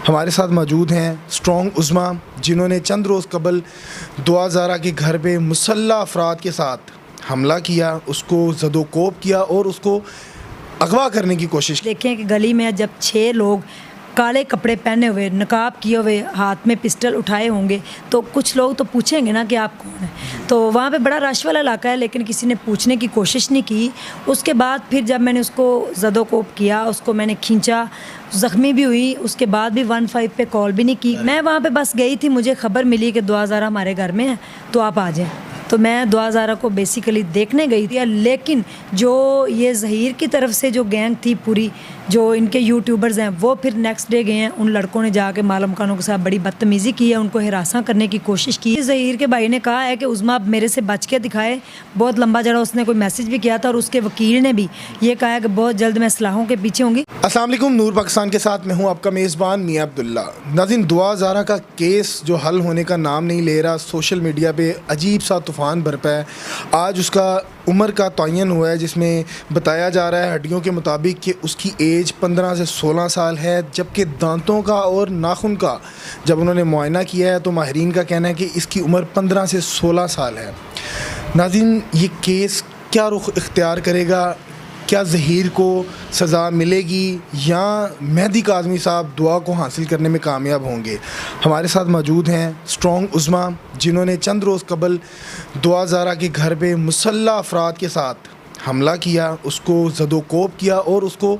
हमारे साथ मौजूद हैं स्ट्रॉन्ग उज़्मा, जिन्होंने चंद रोज़ कबल दुआ ज़ारा के घर पे मुसल्लह अफराद के साथ हमला किया, उसको ज़दोकोब किया और उसको अगवा करने की कोशिश की। देखें कि गली में जब 6 लोग काले कपड़े पहने हुए, नकाब किए हुए, हाथ में पिस्टल उठाए होंगे तो कुछ लोग तो पूछेंगे ना कि आप कौन हैं। तो वहाँ पे बड़ा रश वाला इलाका है, लेकिन किसी ने पूछने की कोशिश नहीं की। उसके बाद फिर जब मैंने उसको ज़दोकोब किया, उसको मैंने खींचा, ज़ख्मी भी हुई, उसके बाद भी 15 पे कॉल भी नहीं की। मैं वहाँ पे बस गई थी, मुझे ख़बर मिली कि दुआ ज़ारा हमारे घर में है तो आप आ जाएँ। तो मैं दुआ ज़ारा को बेसिकली देखने गई थी, लेकिन जो ये ज़हीर की तरफ से जो गैंग थी पूरी, जो इनके यूट्यूबर्स हैं, वो फिर नेक्स्ट डे गए हैं। उन लड़कों ने जाके मालूम खानों के साथ बड़ी बदतमीज़ी की है, उनको हिरासा करने की कोशिश की। ज़हीर के भाई ने कहा है कि उज़्मा अब मेरे से बच के दिखाए। बहुत लंबा जड़ा उसने कोई मैसेज भी किया था और उसके वकील ने भी ये कहा है कि बहुत जल्द मैं इस्लाहों के पीछे होंगी। अस्सलाम वालेकुम, नूर पाकिस्तान के साथ मैं हूं आपका मेज़बान मियां अब्दुल्ला। नाज़रीन, दुआ ज़ारा का केस जो हल होने का नाम नहीं ले रहा, सोशल मीडिया पे अजीब सा तूफ़ान बरपा है। आज उसका उम्र का तयन हुआ है, जिसमें बताया जा रहा है हड्डियों के मुताबिक कि उसकी एज 15 से 16 साल है, जबकि दांतों का और नाखून का जब उन्होंने मुआयना किया है तो माहिरीन का कहना है कि इसकी उम्र 15 से 16 साल है। नाज़रीन, ये केस क्या रुख इख्तियार करेगा? क्या ज़हीर को सज़ा मिलेगी या मेहदी काज़मी साहब दुआ को हासिल करने में कामयाब होंगे? हमारे साथ मौजूद हैं स्ट्रॉन्ग उज़्मा, जिन्होंने चंद रोज़ कबल दुआ ज़ारा के घर पे मुसल्लह अफराद के साथ हमला किया, उसको ज़दोकोब किया और उसको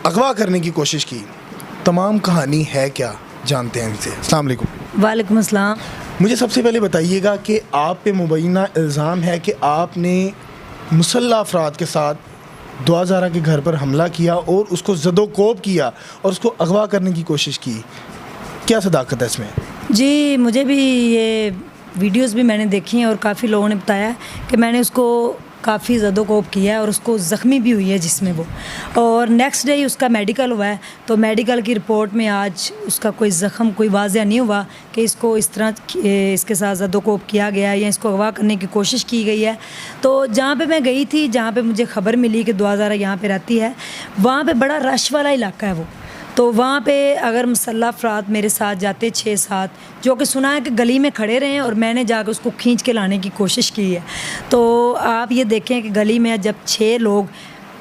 अगवा करने की कोशिश की। तमाम कहानी है क्या, जानते हैं इनसे। अस्सलाम वालेकुम। वालेकुम अस्सलाम। मुझे सबसे पहले बताइएगा कि आप पे मुबैना इल्ज़ाम है कि आपने मुसल्लह अफराद के साथ दुआ ज़ारा के घर पर हमला किया और उसको ज़दोकोब किया और उसको अगवा करने की कोशिश की। क्या सदाकत है इसमें? जी, मुझे भी ये वीडियोस भी मैंने देखी हैं और काफ़ी लोगों ने बताया कि मैंने उसको काफ़ी ज़दोकोब किया है और उसको ज़ख्मी भी हुई है जिसमें वो, और नेक्स्ट डे ही उसका मेडिकल हुआ है। तो मेडिकल की रिपोर्ट में आज उसका कोई ज़ख्म कोई वाज़ह नहीं हुआ कि इसको इस तरह इसके साथ ज़दोकोब किया गया है या इसको अगवा करने की कोशिश की गई है। तो जहाँ पे मैं गई थी, जहाँ पे मुझे ख़बर मिली कि दुआ ज़ारा यहाँ पे रहती है, वहाँ पे बड़ा रश वाला इलाका है वो। तो वहाँ पे अगर मुसल्लह अफराद मेरे साथ जाते 6-7, जो कि सुना है कि गली में खड़े रहे हैं और मैंने जाकर उसको खींच के लाने की कोशिश की है। तो आप ये देखें कि गली में जब 6 लोग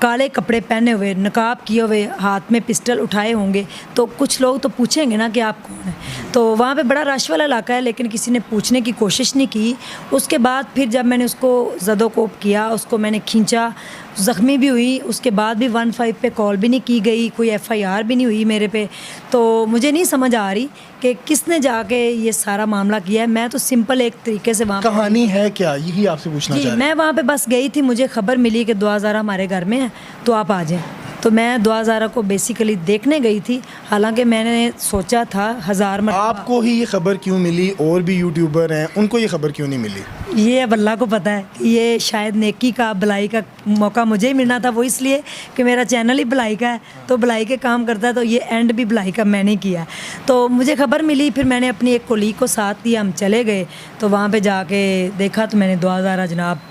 काले कपड़े पहने हुए, नकाब किए हुए, हाथ में पिस्टल उठाए होंगे तो कुछ लोग तो पूछेंगे ना कि आप कौन हैं। तो वहाँ पे बड़ा रश वाला इलाका है, लेकिन किसी ने पूछने की कोशिश नहीं की। उसके बाद फिर जब मैंने उसको ज़दोकोब किया, उसको मैंने खींचा, ज़ख्मी भी हुई, उसके बाद भी 15 पे कॉल भी नहीं की गई, कोई FIR भी नहीं हुई मेरे पे। तो मुझे नहीं समझ आ रही कि किसने जाके ये सारा मामला किया है। मैं तो सिंपल एक तरीके से वहाँ कहानी है क्या, यही आपसे पूछना चाह रहे हैं। मैं वहाँ पे बस गई थी, मुझे ख़बर मिली कि दुआ ज़ारा हमारे घर में है तो आप आ जाएँ। तो मैं दुआ ज़ारा को बेसिकली देखने गई थी, हालांकि मैंने सोचा था 1000 मरतबा। आपको ही ये खबर क्यों मिली? और भी यूट्यूबर हैं, उनको ये खबर क्यों नहीं मिली? ये अब अल्लाह को पता है कि ये शायद नेकी का, भलाई का मौका मुझे ही मिलना था। वो इसलिए कि मेरा चैनल ही भलाई का है, तो भलाई के काम करता है, तो ये एंड भी भलाई का मैंने किया। तो मुझे खबर मिली, फिर मैंने अपनी एक कोलीग को साथ लिया, हम चले गए। तो वहाँ पे जाके देखा तो मैंने दुआ ज़ारा जनाब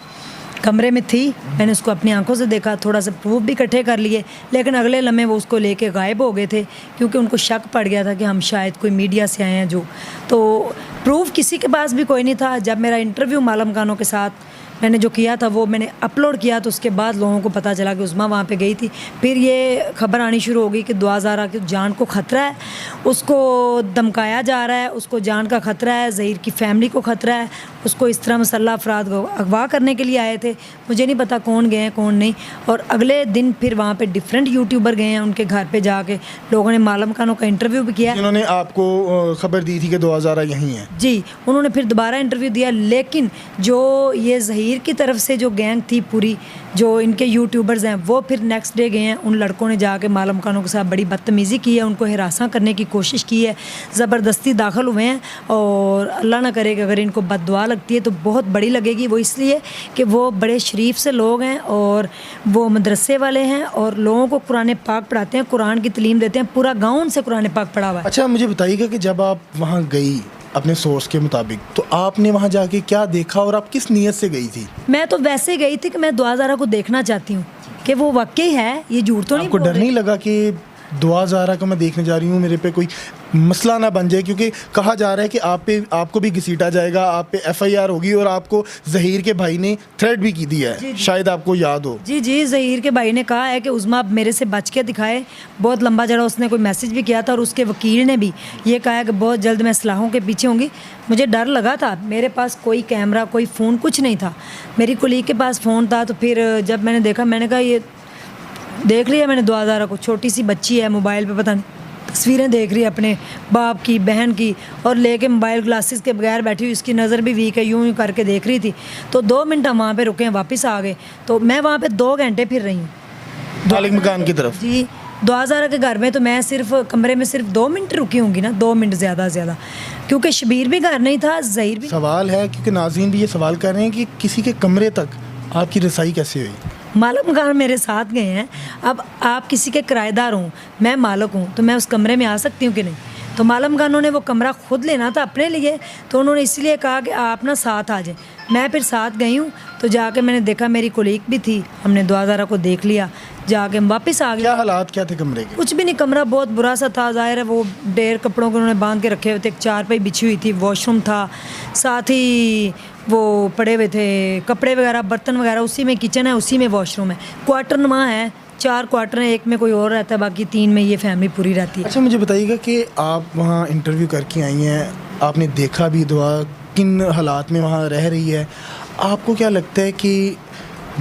कमरे में थी। मैंने उसको अपनी आंखों से देखा, थोड़ा सा प्रूफ भी इकट्ठे कर लिए, लेकिन अगले लम्हे वो उसको लेके गायब हो गए थे, क्योंकि उनको शक पड़ गया था कि हम शायद कोई मीडिया से आए हैं जो। तो प्रूफ किसी के पास भी कोई नहीं था। जब मेरा इंटरव्यू मालूम खानों के साथ मैंने जो किया था वो मैंने अपलोड किया, तो उसके बाद लोगों को पता चला कि उज़्मा वहाँ पे गई थी। फिर ये खबर आनी शुरू हो गई कि दुआ ज़ारा की जान को ख़तरा है, उसको धमकाया जा रहा है, उसको जान का ख़तरा है, ज़हीर की फैमिली को ख़तरा है। उसको इस तरह मुसल्लह अफराद को अगवा करने के लिए आए थे, मुझे नहीं पता कौन गए हैं कौन नहीं। और अगले दिन फिर वहाँ पे डिफरेंट यूट्यूबर गए हैं, उनके घर पे जाके लोगों ने मालूम खानों का इंटरव्यू भी किया। उन्होंने आपको खबर दी थी कि दुआ ज़ारा यहीं है? जी, उन्होंने फिर दोबारा इंटरव्यू दिया, लेकिन जो ये ज़हीर की तरफ से जो गैंग थी पूरी, जो इनके यूट्यूबर्स हैं, वो फिर नेक्स्ट डे गए हैं। उन लड़कों ने जाके मालूम खानों के साथ बड़ी बदतमीज़ी की है, उनको हिरासा करने की कोशिश की है, ज़बरदस्ती दाखिल हुए हैं। और अल्लाह ना करे कि अगर इनको बद्दुआ लगती है तो बहुत बड़ी लगेगी। वो इसलिए कि वो बड़े शरीफ से लोग हैं और वो मदरसे वाले हैं और लोगों को कुरान पाक पढ़ाते हैं, कुरान की तालीम देते हैं। पूरा गाँव उनसे कुरान पाक पढ़ा हुआ है। अच्छा, मुझे बताइएगा कि जब आप वहाँ गई अपने सोर्स के मुताबिक, तो आपने वहाँ जाके क्या देखा और आप किस नीयत से गई थी? मैं तो वैसे गई थी कि मैं दुआ ज़ारा को देखना चाहती हूँ कि वो वाकई है, ये झूठ तो नहीं आपको बोल डर रहे। नहीं लगा कि दुआ ज़ारा को मैं देखने जा रही हूँ, मेरे पे कोई मसला ना बन जाए, क्योंकि कहा जा रहा है कि आपको भी घसीटा जाएगा, आप पे FIR होगी और आपको ज़हीर के भाई ने थ्रेट भी की दी है, शायद आपको याद हो। जी जी, ज़हीर के भाई ने कहा है कि उज़मा आप मेरे से बच के दिखाए, बहुत लंबा चढ़ा उसने कोई मैसेज भी किया था और उसके वकील ने भी ये कहा है कि बहुत जल्द मैं सलाहों के पीछे होंगी। मुझे डर लगा था, मेरे पास कोई कैमरा कोई फ़ोन कुछ नहीं था, मेरी कुलीग के पास फ़ोन था। तो फिर जब मैंने देखा, मैंने कहा ये देख लिया मैंने 2000 को, छोटी सी बच्ची है मोबाइल पे पता नहीं तस्वीरें देख रही है अपने बाप की बहन की, और लेके मोबाइल ग्लासेस के बगैर बैठी हुई, उसकी नज़र भी वीक है, यूं करके देख रही थी। तो 2 मिनट हम वहाँ पे रुके हैं, वापस आ गए। तो मैं वहाँ पे 2 घंटे फिर रही हूँ मालिक मकान की तरफ। जी, 2000 के घर में तो मैं सिर्फ कमरे में सिर्फ 2 मिनट रुकी होंगी ना, 2 मिनट ज़्यादा से ज़्यादा, क्योंकि शबीर भी घर नहीं था, ज़हीर भी। सवाल है, क्योंकि नाज़रीन भी ये सवाल कर रहे हैं कि किसी के कमरे तक आपकी रसाई कैसे हुई? मालिक मकान मेरे साथ गए हैं। अब आप किसी के किराएदार हूँ, मैं मालिक हूँ, तो मैं उस कमरे में आ सकती हूँ कि नहीं? तो मालिक मकानों ने वो कमरा खुद लेना था अपने लिए, तो उन्होंने इसलिए कहा कि आप ना साथ आ जाएं। मैं फिर साथ गई हूँ, तो जाके मैंने देखा मेरी कोलीग भी थी, हमने 2000 को देख लिया, जाके हम वापस आ गए। क्या हालात क्या थे कमरे के? कुछ भी नहीं, कमरा बहुत बुरा सा था, जाहिर है वो ढेर कपड़ों को उन्होंने बांध के रखे हुए थे, एक चारपाई बिछी हुई थी, वॉशरूम था, साथ ही वो पड़े हुए थे कपड़े वगैरह, बर्तन वगैरह, उसी में किचन है, उसी में वॉशरूम है, क्वार्टर नुमा है, 4 क्वार्टर हैं, एक में कोई और रहता है, बाकी 3 में ये फैमिली पूरी रहती है। अच्छा, मुझे बताइएगा कि आप वहाँ इंटरव्यू करके आई हैं, आपने देखा भी दुआ किन हालात में वहाँ रह रही है, आपको क्या लगता है कि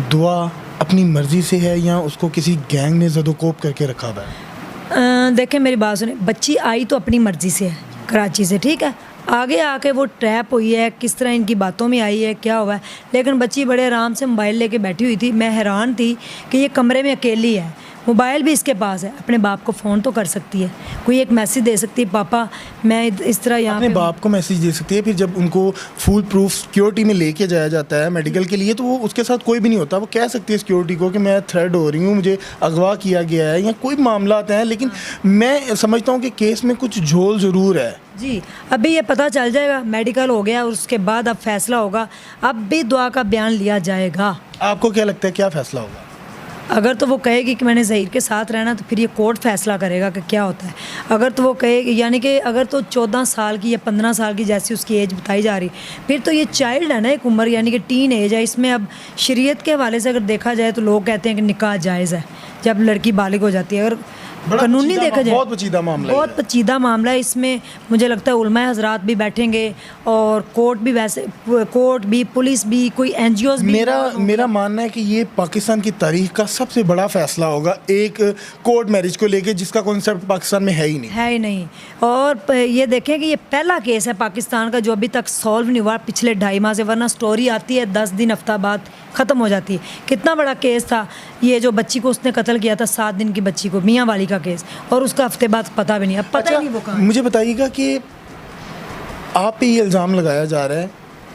दुआ अपनी मर्ज़ी से है या उसको किसी गैंग ने ज़दोकोप करके रखा हुआ है? देखें मेरी बात सुने, बच्ची आई तो अपनी मर्ज़ी से है कराची से, ठीक है, आगे आके वो ट्रैप हुई है, किस तरह इनकी बातों में आई है, क्या हुआ है, लेकिन बच्ची बड़े आराम से मोबाइल लेके बैठी हुई थी। मैं हैरान थी कि ये कमरे में अकेली है, मोबाइल भी इसके पास है, अपने बाप को फ़ोन तो कर सकती है, कोई एक मैसेज दे सकती है, पापा मैं इस तरह यहाँ अपने बाप को मैसेज दे सकती है। फिर जब उनको फुल प्रूफ सिक्योरिटी में लेके जाया जाता है मेडिकल के लिए, तो वो उसके साथ कोई भी नहीं होता, वो कह सकती है सिक्योरिटी को कि मैं थ्रेड हो रही हूँ, मुझे अगवा किया गया है, या कोई मामला आते हैं। लेकिन मैं समझता हूँ कि केस में कुछ झोल ज़रूर है। जी, अभी ये पता चल जाएगा, मेडिकल हो गया और उसके बाद अब फैसला होगा, अब भी दुआ का बयान लिया जाएगा। आपको क्या लगता है क्या फ़ैसला होगा? अगर तो वो कहेगी कि मैंने ज़हीर के साथ रहना, तो फिर ये कोर्ट फैसला करेगा कि क्या होता है। अगर तो वो कहेगी, यानी कि अगर तो 14 साल की या 15 साल की जैसी उसकी एज बताई जा रही, फिर तो ये चाइल्ड है ना, एक उम्र, यानी कि टीन एज है। इसमें अब शरीयत के हवाले से अगर देखा जाए तो लोग कहते हैं कि निकाह जायज़ है जब लड़की बालिग हो जाती है। अगर कानूनी देखा जाए बहुत पेचीदा मामला, बहुत पेचीदा मामला है। इसमें मुझे लगता है उलमा हजरात भी बैठेंगे और कोर्ट भी, वैसे कोर्ट भी, पुलिस भी, कोई NGOs भी। मेरा मानना है कि ये पाकिस्तान की तारीख का सबसे बड़ा फैसला होगा, एक कोर्ट मैरिज को लेके, जिसका कॉन्सेप्ट पाकिस्तान में है ही नहीं। और ये देखें कि ये पहला केस है पाकिस्तान का जो अभी तक सॉल्व नहीं हुआ पिछले 2.5 माह से, वरना स्टोरी आती है 10 दिन हफ्ता बाद ख़त्म हो जाती है। कितना बड़ा केस था ये, जो बच्ची को उसने कत्ल किया था, 7 दिन की बच्ची को, मियाँ वाली का केस, और उसका हफ्ते बाद पता भी नहीं, अब पता ही नहीं वो कहाँ। मुझे बताइएगा कि आप पे ये इल्ज़ाम लगाया जा रहा है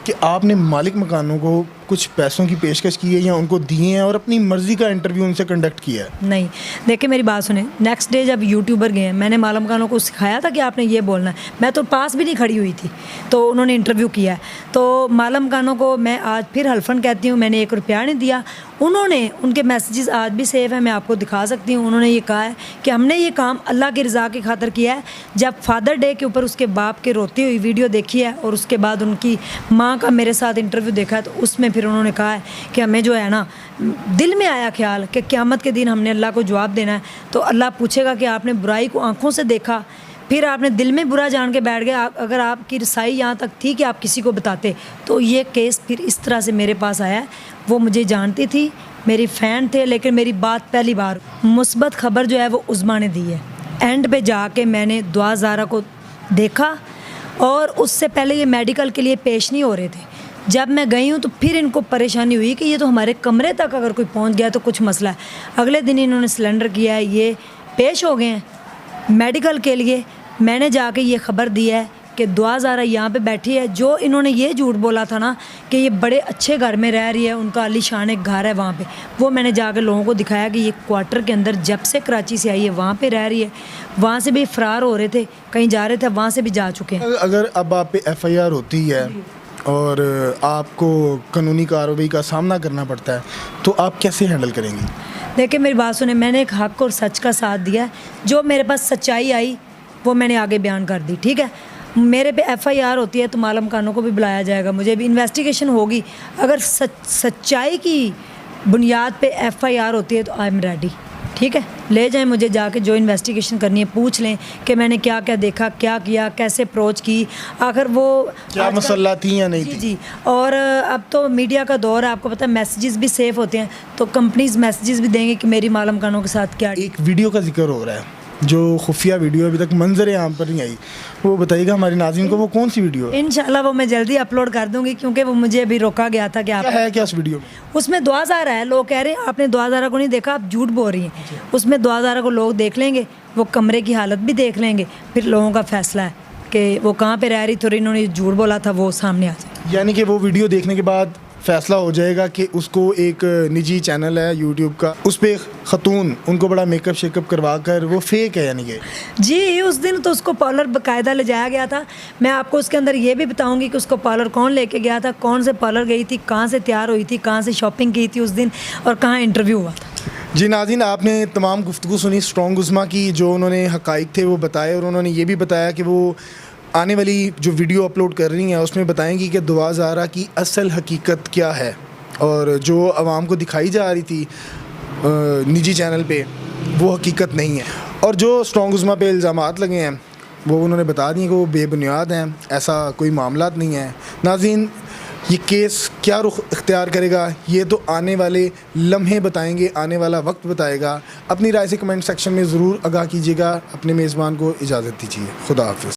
कि आपने मालिक मकानों को कुछ पैसों की पेशकश की है या उनको दिए हैं और अपनी मर्ज़ी का इंटरव्यू उनसे कंडक्ट किया है। नहीं, देखिए मेरी बात सुने, नेक्स्ट डे जब यूट्यूबर गए, मैंने मालिक मकानों को सिखाया था कि आपने ये बोलना है, मैं तो पास भी नहीं खड़ी हुई थी, तो उन्होंने इंटरव्यू किया है। तो मालिक मकानों को मैं आज फिर हल्फन कहती हूँ, मैंने 1 रुपया नहीं दिया। उन्होंने, उनके मैसेजेस आज भी सेव है, मैं आपको दिखा सकती हूँ। उन्होंने ये कहा है कि हमने ये काम अल्लाह की रज़ा की खातिर किया है। जब फादर डे के ऊपर उसके बाप के रोती हुई वीडियो देखी है और उसके बाद उनकी माँ का मेरे साथ इंटरव्यू देखा है, तो उसमें फिर उन्होंने कहा है कि हमें जो है ना, दिल में आया ख्याल कि क़यामत के दिन हमने अल्लाह को जवाब देना है, तो अल्लाह पूछेगा कि आपने बुराई को आंखों से देखा, फिर आपने दिल में बुरा जान के बैठ गए। अगर आपकी रसाई यहाँ तक थी कि आप किसी को बताते, तो ये केस फिर इस तरह से मेरे पास आया है। वो मुझे जानती थी, मेरी फ़ैन थे, लेकिन मेरी बात पहली बार मुस्बत खबर जो है वो उज़मा ने दी है। एंड पे जाके मैंने दुआ ज़ारा को देखा, और उससे पहले ये मेडिकल के लिए पेश नहीं हो रहे थे। जब मैं गई हूँ तो फिर इनको परेशानी हुई कि ये तो हमारे कमरे तक अगर कोई पहुँच गया तो कुछ मसला है। अगले दिन इन्होंने सिलेंडर किया है, ये पेश हो गए हैं मेडिकल के लिए। मैंने जाके ये ख़बर दी है कि दुआ ज़ारा यहाँ पे बैठी है। जो इन्होंने ये झूठ बोला था ना कि ये बड़े अच्छे घर में रह रही है, उनका आलीशान एक घर है वहाँ पे, वो मैंने जाकर लोगों को दिखाया कि ये क्वार्टर के अंदर जब से कराची से आई है वहाँ पे रह रही है। वहाँ से भी फ़रार हो रहे थे, कहीं जा रहे थे, वहाँ से भी जा चुके हैं। अगर अब आप पे FIR होती है और आपको कानूनी कार्रवाई का सामना करना पड़ता है, तो आप कैसे हैंडल करेंगी? देखिए मेरी बात सुने, मैंने एक हक़ और सच का साथ दिया है। जो मेरे पास सच्चाई आई वो मैंने आगे बयान कर दी, ठीक है। मेरे पे FIR होती है तो मालम खानों को भी बुलाया जाएगा, मुझे भी इन्वेस्टिगेशन होगी। अगर सच्चाई की बुनियाद पे FIR होती है तो आई एम रेडी, ठीक है। ले जाएं मुझे, जाके जो इन्वेस्टिगेशन करनी है पूछ लें कि मैंने क्या क्या देखा, क्या किया, कैसे अप्रोच की, आखिर वो क्या मसला थी या नहीं जी थी। जी। और अब तो मीडिया का दौर है, आपको पता है मैसेजेस भी सेफ होते हैं, तो कंपनीज मैसेजेस भी देंगे कि मेरी मालम खानों के साथ क्या। एक वीडियो का जिक्र हो रहा है जो खुफिया वीडियो अभी तक मंजर आम पर नहीं आई, वो बताइएगा हमारे नाज़रीन को, वो कौन सी वीडियो है? इंशाल्लाह वो मैं जल्दी अपलोड कर दूंगी, क्योंकि वो मुझे अभी रोका गया था कि आप क्या है क्या उस वीडियो में? उसमें दुआ ज़ारा है। लोग कह रहे हैं आपने दुआ ज़ारा को नहीं देखा, आप झूठ बोल रही हैं। उसमें दुआ ज़ारा को लोग देख लेंगे, वो कमरे की हालत भी देख लेंगे, फिर लोगों का फैसला है कि वो कहाँ पे रह रही थी और इन्होंने झूठ बोला था, वो सामने आ जाए। यानी कि वो वीडियो देखने के बाद फैसला हो जाएगा कि उसको एक निजी चैनल है यूट्यूब का, उस पर ख़तून उनको बड़ा मेकअप शेकअप करवा कर वो फेक है यानी कि। जी, उस दिन तो उसको पार्लर बाकायदा ले जाया गया था। मैं आपको उसके अंदर ये भी बताऊंगी कि उसको पार्लर कौन लेके गया था, कौन से पार्लर गई थी, कहाँ से तैयार हुई थी, कहाँ से शॉपिंग की थी उस दिन, और कहाँ इंटरव्यू हुआ था। जी नाज़रीन, आपने तमाम गुफ्तगू सुनी स्ट्रॉन्ग उज़्मा की, जो उन्होंने हक़ाइक़ थे वो बताए, और उन्होंने ये भी बताया कि वो आने वाली जो वीडियो अपलोड कर रही हैं उसमें बताएंगी कि दुआ ज़ारा की असल हकीकत क्या है, और जो आवाम को दिखाई जा रही थी निजी चैनल पे वो हकीकत नहीं है। और जो स्ट्रॉन्ग उज़्मा पे इल्ज़ामात लगे हैं वो उन्होंने बता दिए कि वो बेबुनियाद हैं, ऐसा कोई मामला नहीं है। नाज़रीन, ये केस क्या रुख इख्तियार करेगा ये तो आने वाले लम्हे बताएंगे, आने वाला वक्त बताएगा। अपनी राय से कमेंट सेक्शन में ज़रूर आगाह कीजिएगा। अपने मेज़बान को इजाज़त दीजिए। खुदा हाफ़िज़।